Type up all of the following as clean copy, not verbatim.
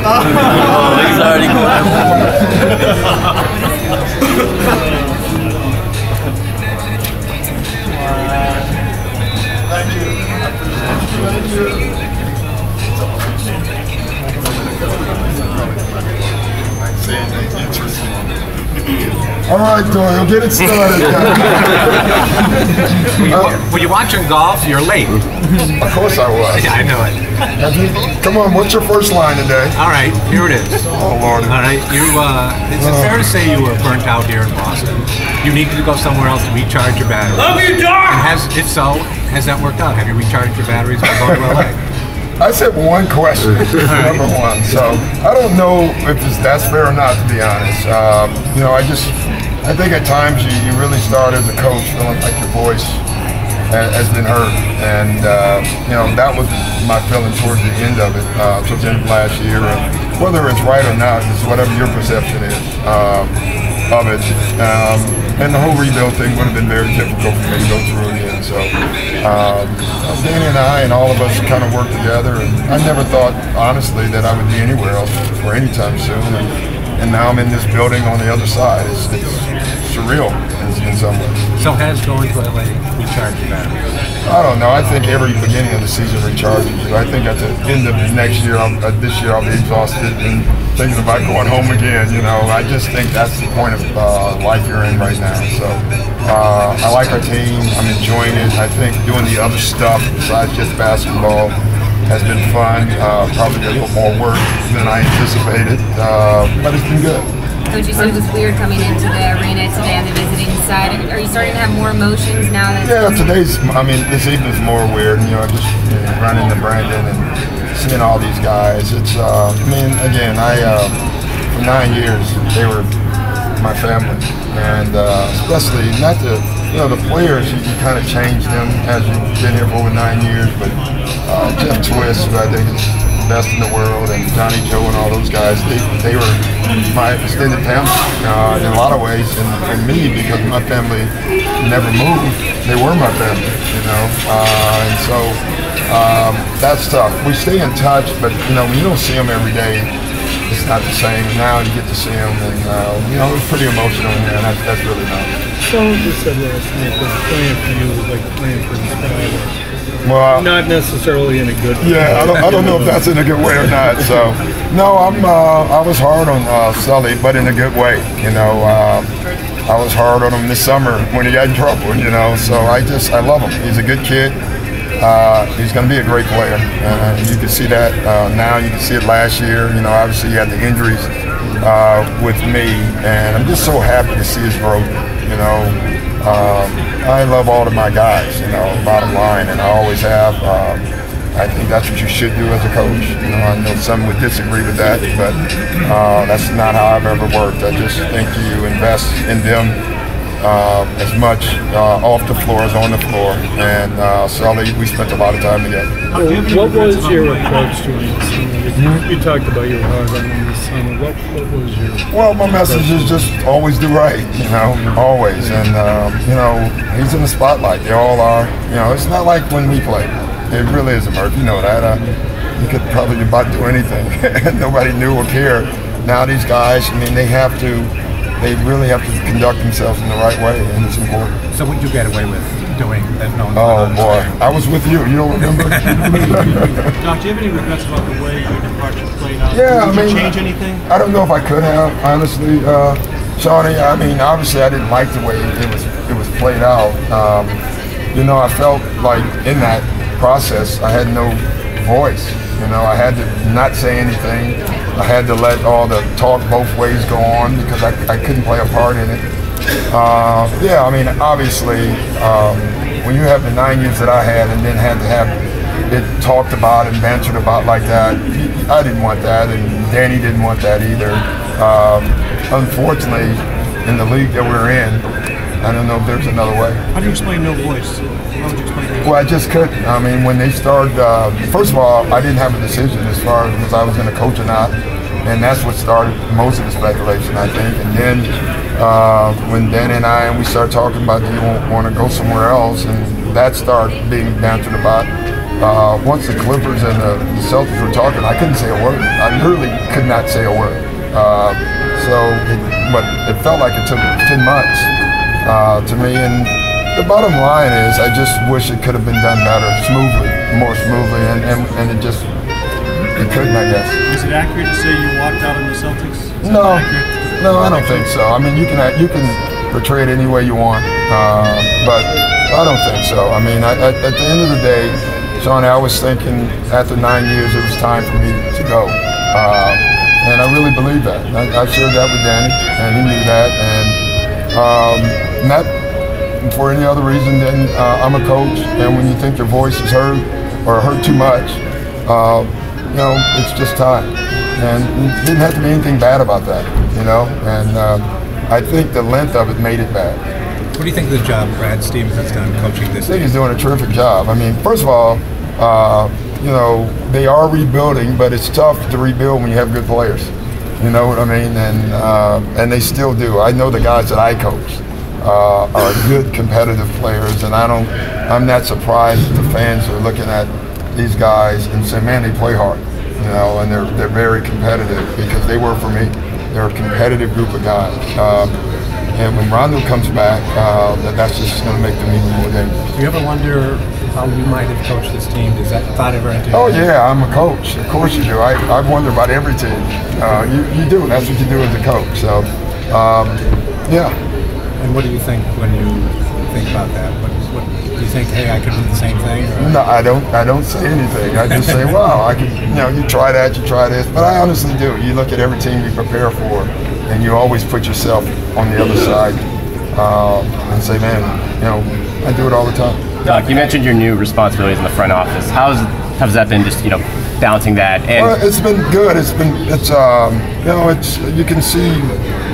Oh, he's already going. Thank you. Thank you. All right, Doyle, get it started. Were you watching golf? You're late. Of course I was. I know it. Come on, what's your first line today? All right, here it is. Oh, Lord. All right, is it fair to say you were burnt out here in Boston? You needed to go somewhere else to recharge your batteries. Love you, Doc! And if so, has that worked out? Have you recharged your batteries by going to LA? I said one question, number one. So I don't know if that's fair or not, to be honest. You know, I think at times you really start as a coach feeling like your voice has been heard, and you know, that was my feeling towards the end of it, towards the end of last year. And whether it's right or not, it's whatever your perception is of it. And the whole rebuild thing would have been very difficult for me to go through again. So Danny and I and all of us kind of worked together, and I never thought, honestly, that I would be anywhere else for any time soon. And now I'm in this building on the other side. It's surreal in some ways. So has going to LA recharged your batteries? I don't know. I think every beginning of the season recharges you. I think at the end of next year, this year, I'll be exhausted and thinking about going home again. You know, I just think that's the point of life you're in right now. So I like our team. I'm enjoying it. I think doing the other stuff besides just basketball has been fun. Probably a little more work than I anticipated, but it's been good. Coach, you said it was weird coming into the arena today on the visiting side. Are you starting to have more emotions now that? Yeah, this evening's more weird. You know, just running to Brandon and seeing all these guys. It's, again, for 9 years they were my family, and especially not the players. You kind of change them as you've been here for over 9 years. But Jeff Twist, who I think is the best in the world, and Johnny Joe and all those guys, they were my extended family in a lot of ways, and for me, because my family never moved, they were my family, you know, and so that's tough. We stay in touch, but you know, when you don't see them every day, it's not the same. Now you get to see them, and you know, it's pretty emotional here, and that's really nice. Someone just said last night that playing for you was like playing for the sky. Well, not necessarily in a good way. Yeah, I don't know if that's in a good way or not. So, no, I was hard on Sully, but in a good way. You know, I was hard on him this summer when he got in trouble. You know, so I love him. He's a good kid. He's going to be a great player. You can see that now. You can see it last year. You know, obviously he had the injuries with me, and I'm just so happy to see his growth. You know. I love all of my guys, you know, bottom line, and I always have. I think that's what you should do as a coach. You know, I know some would disagree with that, but that's not how I've ever worked. I just think you invest in them as much off the floor as on the floor, and Sully, we spent a lot of time together. What was your approach to him? You talked about your hard on him this summer. What was your? Well, my message is just always do right, you know, always. And, you know, he's in the spotlight. They all are. You know, it's not like when we played. It really isn't, Murph. You know that. You could probably about do anything, and nobody knew or cared. Now these guys, I mean, they really have to conduct themselves in the right way, and it's important. So what did you get away with doing that no one? Oh, boy. I was with you. You don't remember? Doc, do you have any regrets about the way your departure played out? Yeah, Did you change anything? I don't know if I could have, honestly, Shawnee. I mean, obviously, I didn't like the way it was played out. You know, I felt like in that process, I had no voice. You know, I had to not say anything. I had to let all the talk both ways go on because I couldn't play a part in it. Yeah, I mean, obviously, when you have the 9 years that I had and then had to have it talked about and bantered about like that, I didn't want that, and Danny didn't want that either. Unfortunately, in the league that we're in, I don't know if there's another way. How do you explain no voice? How would you explain that? Well, I just couldn't. I mean, when they started, first of all, I didn't have a decision as far as I was going to coach or not. And that's what started most of the speculation, I think. And then when Dan and we started talking about, do you want to go somewhere else? And that started being bantered about. once the Clippers and the Celtics were talking, I couldn't say a word. I literally could not say a word. But it felt like it took 10 months to me. And the bottom line is, I just wish it could have been done better, more smoothly, and it couldn't, I guess. Is it accurate to say you walked out on the Celtics? No, I don't think so. I mean, you can portray it any way you want, but I don't think so. I mean, at the end of the day, Sean, I was thinking after 9 years it was time for me to go, and I really believe that. I shared that with Danny, and he knew that, and not for any other reason than I'm a coach, and when you think your voice is heard or heard too much, you know, it's just time. And it didn't have to be anything bad about that, you know, and I think the length of it made it bad. What do you think of the job Brad Stevens has done coaching this team? I think he's doing a terrific job. I mean, first of all, you know, they are rebuilding, but it's tough to rebuild when you have good players. You know what I mean? And they still do. I know the guys that I coach are good competitive players, and I'm not surprised that the fans are looking at these guys and saying, man, they play hard. You know, and they're very competitive because they work for me. They're a competitive group of guys. And when Rondo comes back, that's just going to make them even more dangerous. Do you ever wonder how you might have coached this team? Does that thought ever enter? Oh yeah, I'm a coach. Of course you do. I wonder about every team. You do. That's what you do as a coach. So, yeah. And what do you think when you think about that? What do you think? Hey, I could do the same thing? Or? No, I don't say anything. I just say, wow, I could. You know, you try that, you try this. But I honestly do. You look at every team you prepare for, and you always put yourself on the other side and say, man, you know, I do it all the time. Doc, you mentioned your new responsibilities in the front office. How's that been? Just, you know, balancing that. And well, it's been good. It's you know, you can see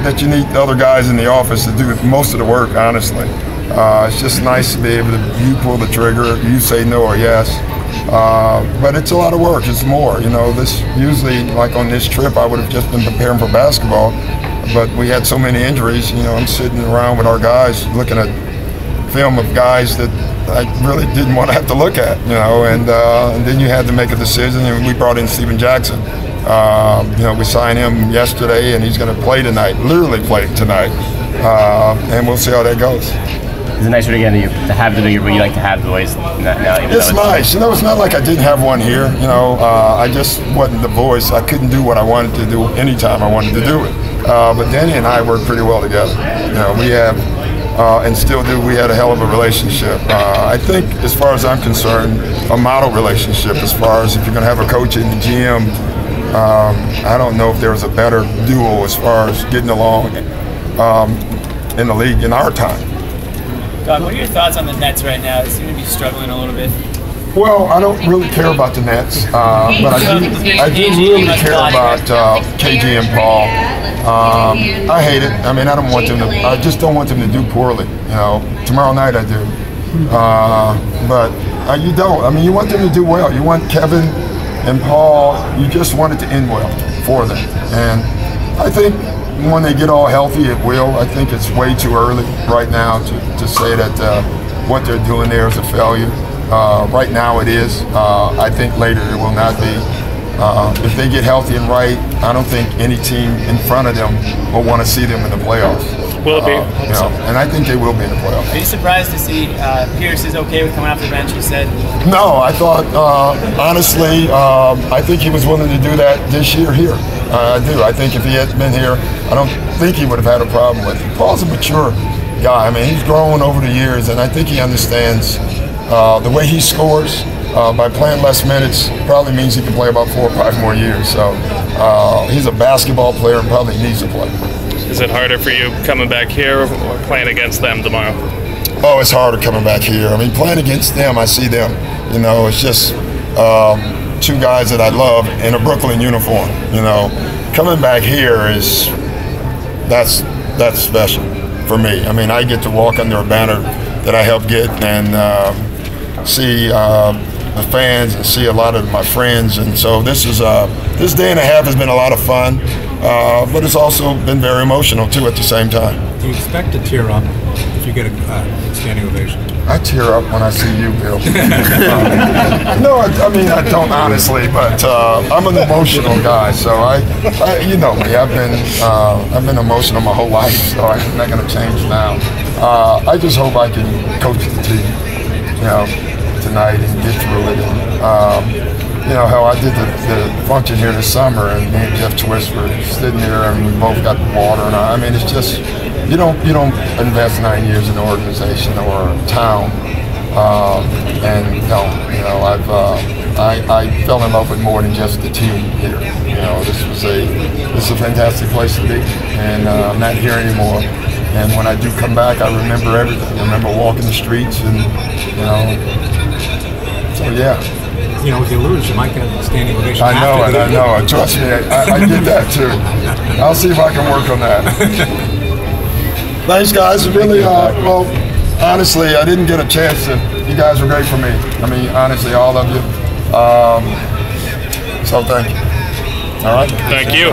that you need the other guys in the office to do most of the work. Honestly, it's just nice to be able to you pull the trigger, you say no or yes. But it's a lot of work. It's more. You know, this usually, like on this trip, I would have just been preparing for basketball, but we had so many injuries. You know, I'm sitting around with our guys looking at film of guys that I really didn't want to have to look at, you know, and then you had to make a decision, and we brought in Steven Jackson. You know, we signed him yesterday, and he's going to play tonight, literally play tonight, and we'll see how that goes. Is it nicer to have the bigger, but you like to have the voice now? It's nice. You know, it's not like I didn't have one here. You know, I just wasn't the voice. I couldn't do what I wanted to do anytime I wanted to do it. But Danny and I work pretty well together. You know, we have. And still do. We had a hell of a relationship. I think, as far as I'm concerned, a model relationship. As far as if you're going to have a coach in the gym, I don't know if there's a better duo as far as getting along in the league in our time. Doc, what are your thoughts on the Nets right now? They seem to be struggling a little bit. Well, I don't really care about the Nets, but I do really care about KG and Paul. I hate it. I mean, I just don't want them to do poorly. You know, tomorrow night I do, but you don't. I mean, you want them to do well. You want Kevin and Paul. You just want it to end well for them. And I think when they get all healthy, it will. I think it's way too early right now to say that what they're doing there is a failure. Right now it is. I think later it will not be. If they get healthy and right, I don't think any team in front of them will want to see them in the playoffs. Will it be? You know, and I think they will be in the playoffs. Are you surprised to see Pierce is okay with coming off the bench, he said? No, I thought, honestly, I think he was willing to do that this year here. I do. I think if he had been here, I don't think he would have had a problem with it. Paul's a mature guy. I mean, he's grown over the years, and I think he understands the way he scores. By playing less minutes probably means he can play about 4 or 5 more years. So he's a basketball player and probably needs to play. Is it harder for you coming back here or playing against them tomorrow? Oh, it's harder coming back here. I mean, playing against them, I see them. You know, it's just 2 guys that I love in a Brooklyn uniform. You know, coming back here that's special for me. I mean, I get to walk under a banner that I helped get and see the fans and see a lot of my friends, and so this day and a half has been a lot of fun, but it's also been very emotional too at the same time. Do you expect to tear up if you get a standing ovation? I tear up when I see you, Bill. No, I mean I don't honestly, but I'm an emotional guy, so I you know me. I've been emotional my whole life, so I'm not going to change now. I just hope I can coach the team, you know, tonight and get through it. And you know how I did the function here this summer, and me and Jeff Twist were sitting there, and we both got the water. And I mean, it's just. You don't invest 9 years in an organization or a town, and you know I fell in love with more than just the team here. You know, this is a fantastic place to be, and I'm not here anymore. And when I do come back, I remember everything. I remember walking the streets, and you know, so yeah. You know, if you lose, you might get a standing ovation. I know it. Trust me, I get that too. I'll see if I can work on that. Thanks, guys. Really, well, honestly, I didn't get a chance to. You guys were great for me. I mean, honestly, all of you. So thank you. All right. Thank you.